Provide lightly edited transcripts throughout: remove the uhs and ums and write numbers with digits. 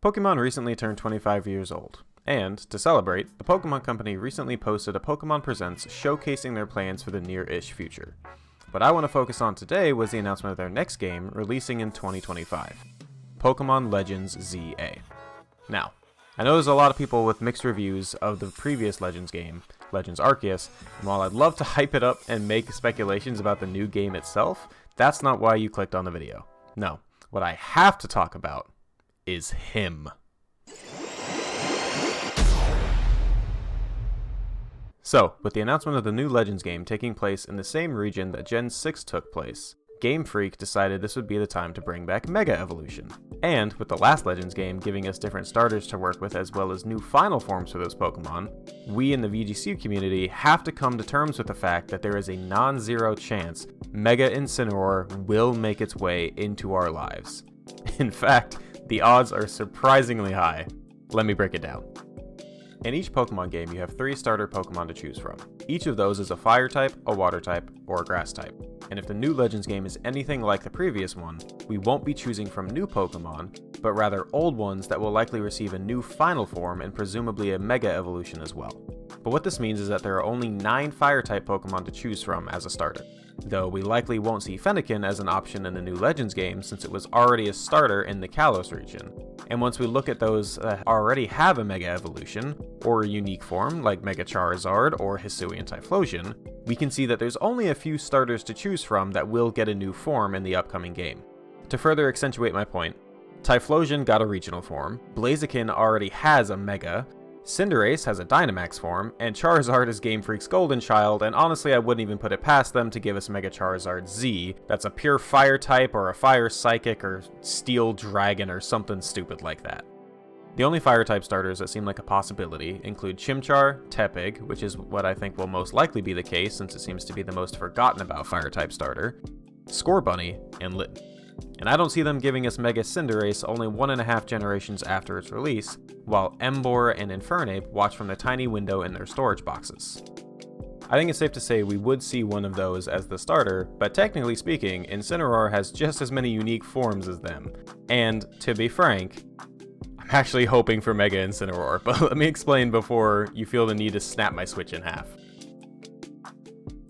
Pokemon recently turned 25 years old, and, to celebrate, the Pokemon Company recently posted a Pokemon Presents showcasing their plans for the near-ish future. What I want to focus on today was the announcement of their next game releasing in 2025, Pokemon Legends ZA. Now, I know there's a lot of people with mixed reviews of the previous Legends game, Legends Arceus, and while I'd love to hype it up and make speculations about the new game itself, that's not why you clicked on the video. No, what I have to talk about is him. So, with the announcement of the new Legends game taking place in the same region that Gen 6 took place, Game Freak decided this would be the time to bring back Mega Evolution. And with the last Legends game giving us different starters to work with as well as new final forms for those Pokemon, we in the VGC community have to come to terms with the fact that there is a non-zero chance Mega Incineroar will make its way into our lives. In fact, the odds are surprisingly high. Let me break it down. In each Pokemon game, you have 3 starter Pokemon to choose from. Each of those is a Fire type, a Water type, or a Grass type. And if the new Legends game is anything like the previous one, we won't be choosing from new Pokemon, but rather old ones that will likely receive a new final form and presumably a Mega Evolution as well. But what this means is that there are only 9 Fire type Pokemon to choose from as a starter. Though we likely won't see Fennekin as an option in the new Legends game since it was already a starter in the Kalos region. And once we look at those that already have a Mega Evolution, or a unique form like Mega Charizard or Hisuian Typhlosion, we can see that there's only a few starters to choose from that will get a new form in the upcoming game. To further accentuate my point, Typhlosion got a regional form, Blaziken already has a Mega, Cinderace has a Dynamax form, and Charizard is Game Freak's golden child, and honestly I wouldn't even put it past them to give us Mega Charizard Z, that's a pure Fire type or a Fire Psychic or Steel Dragon or something stupid like that. The only Fire type starters that seem like a possibility include Chimchar, Tepig, which is what I think will most likely be the case since it seems to be the most forgotten about Fire type starter, Scorbunny, and Litten. And I don't see them giving us Mega Cinderace only 1.5 generations after its release, while Emboar and Infernape watch from the tiny window in their storage boxes. I think it's safe to say we would see one of those as the starter, but technically speaking, Incineroar has just as many unique forms as them. And, to be frank, I'm actually hoping for Mega Incineroar, but let me explain before you feel the need to snap my Switch in half.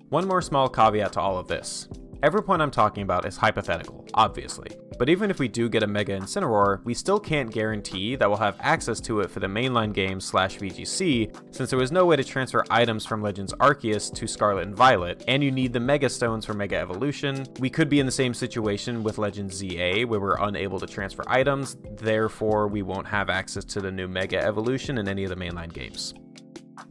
One more small caveat to all of this. Every point I'm talking about is hypothetical, obviously, but even if we do get a Mega Incineroar, we still can't guarantee that we'll have access to it for the mainline games / VGC, since there was no way to transfer items from Legends Arceus to Scarlet and Violet, and you need the Mega Stones for Mega Evolution. We could be in the same situation with Legends ZA, where we're unable to transfer items, therefore we won't have access to the new Mega Evolution in any of the mainline games.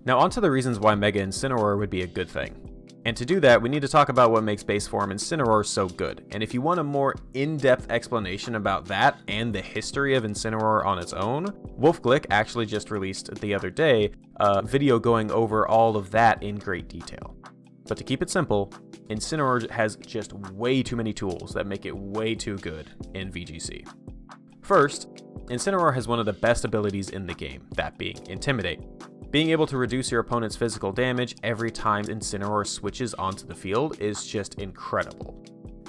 Now onto the reasons why Mega Incineroar would be a good thing. And to do that, we need to talk about what makes base form Incineroar so good. And if you want a more in-depth explanation about that and the history of Incineroar on its own, Wolf Glick actually just released the other day a video going over all of that in great detail. But to keep it simple, Incineroar has just way too many tools that make it way too good in VGC. First, Incineroar has one of the best abilities in the game, that being Intimidate. Being able to reduce your opponent's physical damage every time Incineroar switches onto the field is just incredible.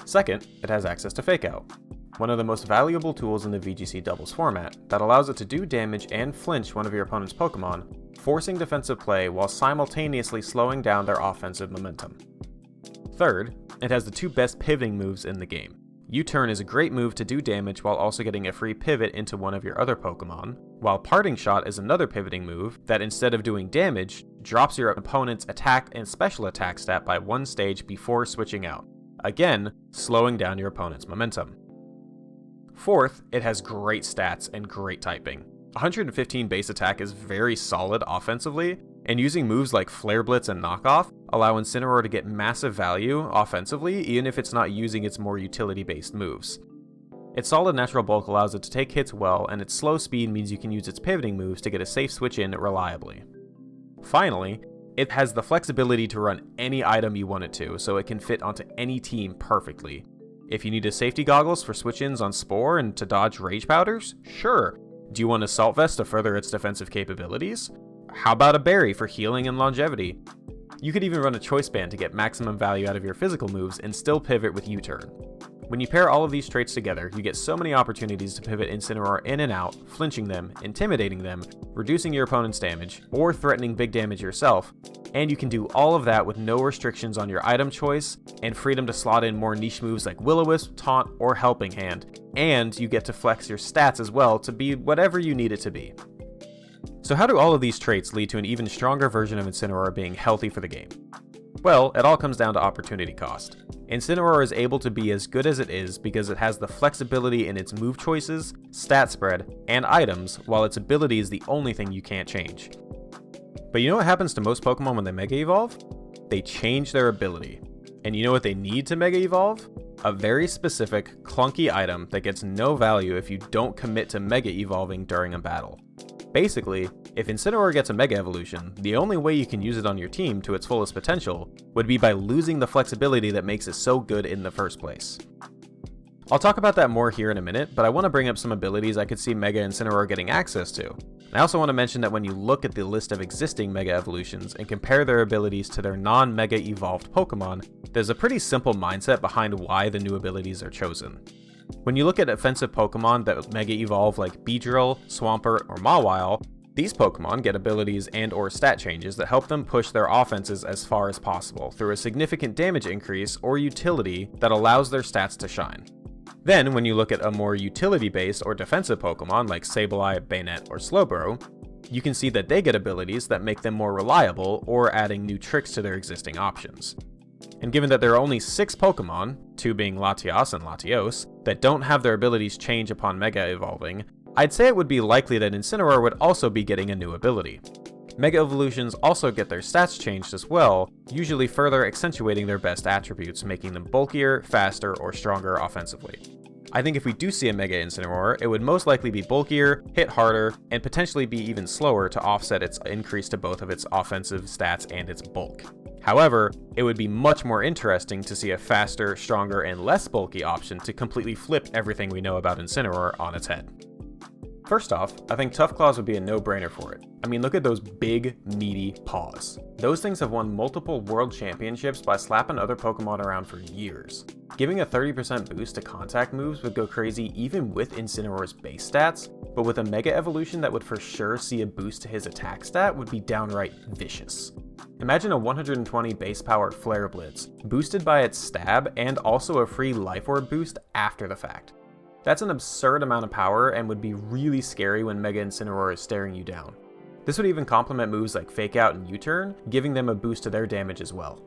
Second, it has access to Fake Out, one of the most valuable tools in the VGC doubles format that allows it to do damage and flinch one of your opponent's Pokemon, forcing defensive play while simultaneously slowing down their offensive momentum. Third, it has the 2 best pivoting moves in the game. U-Turn is a great move to do damage while also getting a free pivot into one of your other Pokemon, while Parting Shot is another pivoting move that instead of doing damage, drops your opponent's attack and special attack stat by 1 stage before switching out, again, slowing down your opponent's momentum. Fourth, it has great stats and great typing. 115 base attack is very solid offensively, and using moves like Flare Blitz and Knockoff allow Incineroar to get massive value offensively even if it's not using its more utility-based moves. Its solid natural bulk allows it to take hits well, and its slow speed means you can use its pivoting moves to get a safe switch in reliably. Finally, it has the flexibility to run any item you want it to, so it can fit onto any team perfectly. If you need a safety goggles for switch-ins on Spore and to dodge Rage Powders? Sure. Do you want Assault Vest to further its defensive capabilities? How about a Berry for healing and longevity? You could even run a Choice Band to get maximum value out of your physical moves and still pivot with U-Turn. When you pair all of these traits together, you get so many opportunities to pivot Incineroar in and out, flinching them, intimidating them, reducing your opponent's damage, or threatening big damage yourself, and you can do all of that with no restrictions on your item choice, and freedom to slot in more niche moves like Will-O-Wisp, Taunt, or Helping Hand, and you get to flex your stats as well to be whatever you need it to be. So how do all of these traits lead to an even stronger version of Incineroar being healthy for the game? Well, it all comes down to opportunity cost. Incineroar is able to be as good as it is because it has the flexibility in its move choices, stat spread, and items, while its ability is the only thing you can't change. But you know what happens to most Pokemon when they Mega Evolve? They change their ability. And you know what they need to Mega Evolve? A very specific, clunky item that gets no value if you don't commit to Mega Evolving during a battle. Basically, if Incineroar gets a Mega Evolution, the only way you can use it on your team to its fullest potential would be by losing the flexibility that makes it so good in the first place. I'll talk about that more here in a minute, but I want to bring up some abilities I could see Mega Incineroar getting access to. And I also want to mention that when you look at the list of existing Mega Evolutions and compare their abilities to their non-Mega Evolved Pokemon, there's a pretty simple mindset behind why the new abilities are chosen. When you look at offensive Pokemon that Mega Evolve like Beedrill, Swampert, or Mawile, these Pokemon get abilities and or stat changes that help them push their offenses as far as possible through a significant damage increase or utility that allows their stats to shine. Then, when you look at a more utility-based or defensive Pokemon like Sableye, Bayonet, or Slowbro, you can see that they get abilities that make them more reliable or adding new tricks to their existing options. And given that there are only 6 Pokemon, 2 being Latias and Latios, that don't have their abilities change upon Mega Evolving, I'd say it would be likely that Incineroar would also be getting a new ability. Mega Evolutions also get their stats changed as well, usually further accentuating their best attributes, making them bulkier, faster, or stronger offensively. I think if we do see a Mega Incineroar, it would most likely be bulkier, hit harder, and potentially be even slower to offset its increase to both of its offensive stats and its bulk. However, it would be much more interesting to see a faster, stronger, and less bulky option to completely flip everything we know about Incineroar on its head. First off, I think Tough Claws would be a no-brainer for it. I mean, look at those big, meaty paws. Those things have won multiple world championships by slapping other Pokemon around for years. Giving a 30% boost to contact moves would go crazy even with Incineroar's base stats, but with a Mega Evolution that would for sure see a boost to his attack stat would be downright vicious. Imagine a 120 base powered Flare Blitz, boosted by its stab and also a free Life Orb boost after the fact. That's an absurd amount of power and would be really scary when Mega Incineroar is staring you down. This would even complement moves like Fake Out and U-Turn, giving them a boost to their damage as well.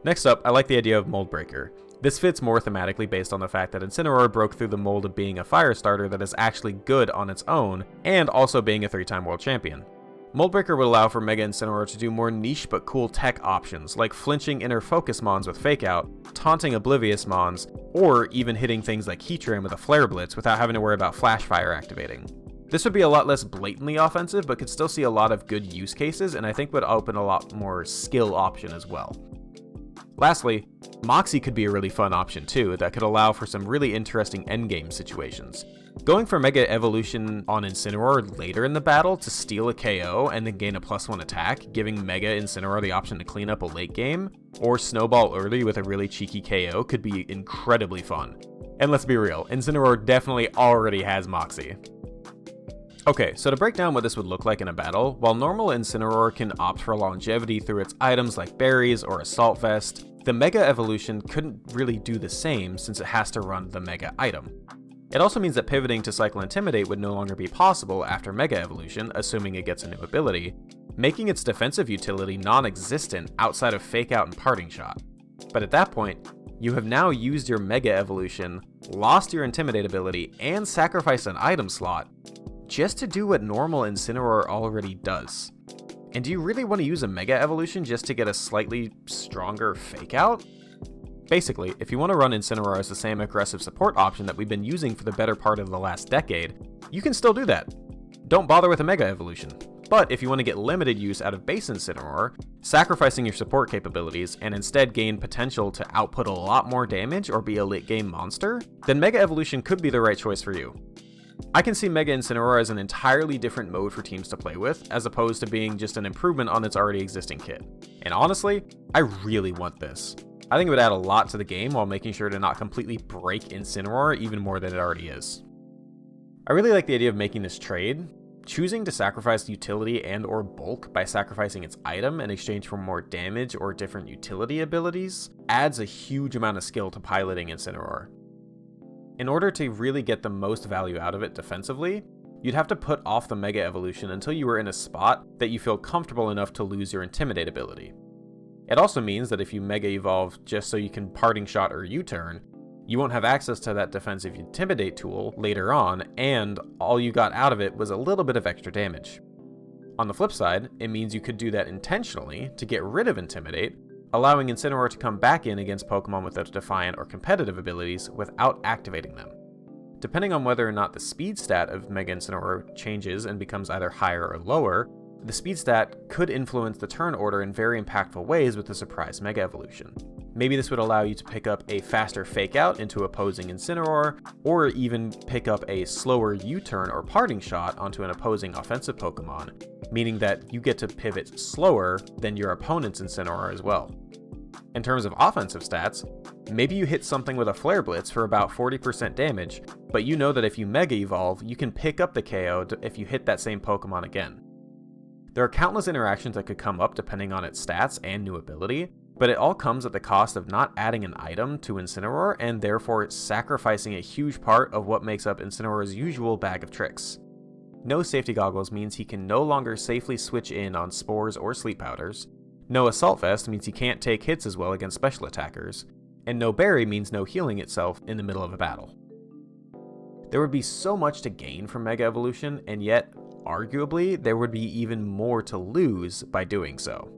Next up, I like the idea of Mold Breaker. This fits more thematically based on the fact that Incineroar broke through the mold of being a fire starter that is actually good on its own, and also being a 3-time world champion. Mold Breaker would allow for Mega Incineroar to do more niche but cool tech options, like flinching inner focus mons with Fake Out, taunting oblivious mons, or even hitting things like Heatran with a Flare Blitz without having to worry about Flash Fire activating. This would be a lot less blatantly offensive, but could still see a lot of good use cases, and I think would open a lot more skill option as well. Lastly, Moxie could be a really fun option too, that could allow for some really interesting endgame situations. Going for Mega Evolution on Incineroar later in the battle to steal a KO and then gain a +1 attack, giving Mega Incineroar the option to clean up a late game, or Snowball early with a really cheeky KO could be incredibly fun. And let's be real, Incineroar definitely already has Moxie. Okay, so to break down what this would look like in a battle, while normal Incineroar can opt for longevity through its items like berries or Assault Vest, the Mega Evolution couldn't really do the same since it has to run the Mega item. It also means that pivoting to Cycle Intimidate would no longer be possible after Mega Evolution, assuming it gets a new ability, making its defensive utility non-existent outside of Fake Out and Parting Shot. But at that point, you have now used your Mega Evolution, lost your Intimidate ability, and sacrificed an item slot, just to do what normal Incineroar already does. And do you really want to use a Mega Evolution just to get a slightly stronger Fake Out? Basically, if you want to run Incineroar as the same aggressive support option that we've been using for the better part of the last decade, you can still do that. Don't bother with a Mega Evolution. But if you want to get limited use out of base Incineroar, sacrificing your support capabilities and instead gain potential to output a lot more damage or be a late game monster, then Mega Evolution could be the right choice for you. I can see Mega Incineroar as an entirely different mode for teams to play with, as opposed to being just an improvement on its already existing kit. And honestly, I really want this. I think it would add a lot to the game while making sure to not completely break Incineroar even more than it already is. I really like the idea of making this trade. Choosing to sacrifice utility and or bulk by sacrificing its item in exchange for more damage or different utility abilities adds a huge amount of skill to piloting Incineroar. In order to really get the most value out of it defensively, you'd have to put off the Mega Evolution until you were in a spot that you feel comfortable enough to lose your Intimidate ability. It also means that if you Mega Evolve just so you can Parting Shot or U-turn, you won't have access to that defensive Intimidate tool later on, and all you got out of it was a little bit of extra damage. On the flip side, it means you could do that intentionally to get rid of Intimidate, allowing Incineroar to come back in against Pokemon with those Defiant or competitive abilities without activating them. Depending on whether or not the speed stat of Mega Incineroar changes and becomes either higher or lower, the speed stat could influence the turn order in very impactful ways with the surprise Mega Evolution. Maybe this would allow you to pick up a faster Fake Out into opposing Incineroar, or even pick up a slower U-turn or Parting Shot onto an opposing offensive Pokemon, meaning that you get to pivot slower than your opponent's Incineroar as well. In terms of offensive stats, maybe you hit something with a Flare Blitz for about 40% damage, but you know that if you Mega Evolve, you can pick up the KO if you hit that same Pokemon again. There are countless interactions that could come up depending on its stats and new ability, but it all comes at the cost of not adding an item to Incineroar and therefore sacrificing a huge part of what makes up Incineroar's usual bag of tricks. No Safety Goggles means he can no longer safely switch in on Spores or Sleep Powders, no Assault Vest means he can't take hits as well against special attackers, and no Berry means no healing itself in the middle of a battle. There would be so much to gain from Mega Evolution, and yet, arguably, there would be even more to lose by doing so.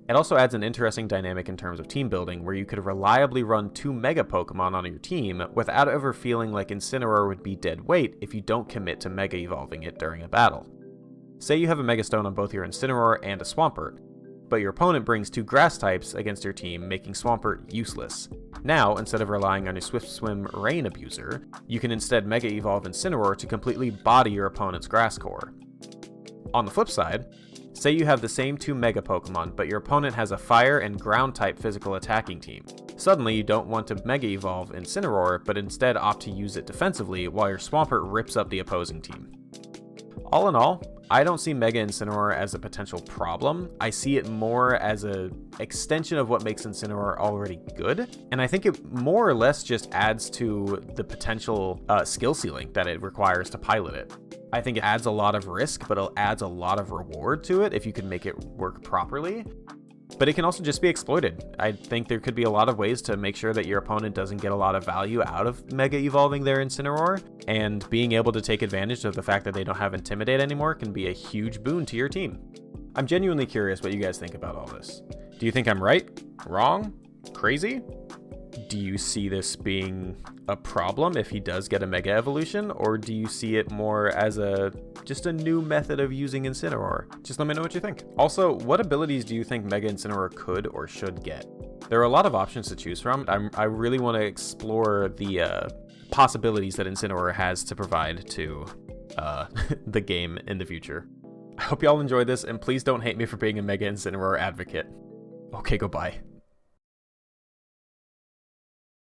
It also adds an interesting dynamic in terms of team building, where you could reliably run 2 Mega Pokemon on your team without ever feeling like Incineroar would be dead weight if you don't commit to Mega Evolving it during a battle. Say you have a Mega Stone on both your Incineroar and a Swampert, but your opponent brings 2 grass types against your team, making Swampert useless. Now, instead of relying on your Swift Swim Rain Abuser, you can instead Mega Evolve Incineroar to completely body your opponent's grass core. On the flip side, say you have the same 2 Mega Pokemon, but your opponent has a Fire and Ground type physical attacking team. Suddenly, you don't want to Mega Evolve Incineroar, but instead opt to use it defensively while your Swampert rips up the opposing team. All in all, I don't see Mega Incineroar as a potential problem. I see it more as an extension of what makes Incineroar already good, and I think it more or less just adds to the potential skill ceiling that it requires to pilot it. I think it adds a lot of risk, but it adds a lot of reward to it if you can make it work properly. But it can also just be exploited. I think there could be a lot of ways to make sure that your opponent doesn't get a lot of value out of Mega Evolving their Incineroar, and being able to take advantage of the fact that they don't have Intimidate anymore can be a huge boon to your team. I'm genuinely curious what you guys think about all this. Do you think I'm right? Wrong? Crazy? Do you see this being a problem if he does get a Mega Evolution, or do you see it more as just a new method of using Incineroar? Just let me know what you think. Also, what abilities do you think Mega Incineroar could or should get? There are a lot of options to choose from. I really want to explore the possibilities that Incineroar has to provide to the game in the future. I hope y'all enjoyed this, and please don't hate me for being a Mega Incineroar advocate. Okay, goodbye.